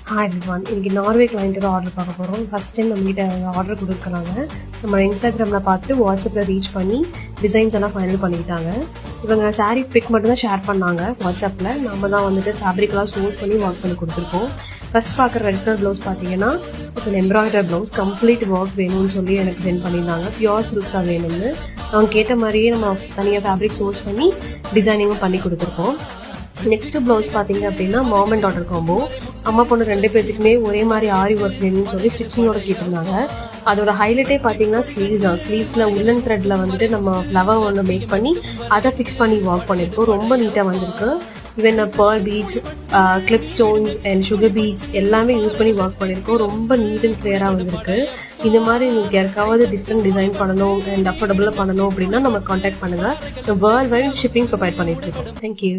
Hi everyone. இன்னைக்கு Norway கிளைண்ட்டோட order பார்க்க போகிறோம். ஃபஸ்ட் டைம் நம்மகிட்ட ஆர்டர் கொடுக்குறாங்க. நம்ம இன்ஸ்டாகிராமில் பார்த்துட்டு வாட்ஸ்அப்பில் ரீச் பண்ணி டிசைன்ஸ் எல்லாம் ஃபைனல் பண்ணிக்கிட்டாங்க. இவங்க சாரீ பிக் மட்டும் தான் ஷேர் பண்ணாங்க வாட்ஸ்அப்பில். நம்ம தான் வந்துட்டு ஃபேப்ரிக்லாம் சோர்ஸ் பண்ணி ஒர்க் பண்ணி கொடுத்துருக்கோம். ஃபஸ்ட் பார்க்குற ரெட் கலர் ப்ளவுஸ் பார்த்தீங்கன்னா it's an embroider blouse. Complete work வேணும்னு சொல்லி எனக்கு சென்ட் பண்ணியிருந்தாங்க. பியூர் சில்க் தான் வேணும்னு. அவங்க கேட்ட மாதிரியே நம்ம தனியாக ஃபேப்ரிக் சோர்ஸ் பண்ணி டிசைனிங்கும் பண்ணி கொடுத்துருக்கோம். நெக்ஸ்ட்டு ப்ளவுஸ் பார்த்தீங்க அப்படின்னா மாம் அண்ட் டாட்டர் காம்போ. அம்மா பொண்ணு 2 பேர்த்துக்குமே ஒரே மாதிரி ஆரி ஒர்க் வேணும்னு சொல்லி ஸ்டிச்சிங்கோட கேட்டிருந்தாங்க. அதோட ஹைலைட்டே பார்த்தீங்கன்னா ஸ்லீவ்ஸ் தான். ஸ்லீவ்ஸில் உள்ளன் த்ரெட்டில் வந்துட்டு நம்ம ஃப்ளவர் ஒன்று மேக் பண்ணி அதை ஃபிக்ஸ் பண்ணி ஒர்க் பண்ணியிருக்கோம். ரொம்ப நீட்டாக வந்திருக்கு. Even pearl beads, clip stones and sugar beads எல்லாமே யூஸ் பண்ணி ஒர்க் பண்ணியிருக்கோம். ரொம்ப நீட் அண்ட் கிளியராக வந்திருக்கு. இந்த மாதிரி உங்களுக்கு யாருக்காவது டிஃப்ரெண்ட் டிசைன் பண்ணணும் அண்ட் அஃபோர்டபுளாக பண்ணணும் அப்படின்னா நம்ம காண்டாக்ட் பண்ணுங்கள். வேர்ல்ட் வைட் ஷிப்பிங் ப்ரொவைட் பண்ணிட்டு இருக்கோம். தேங்க்யூ.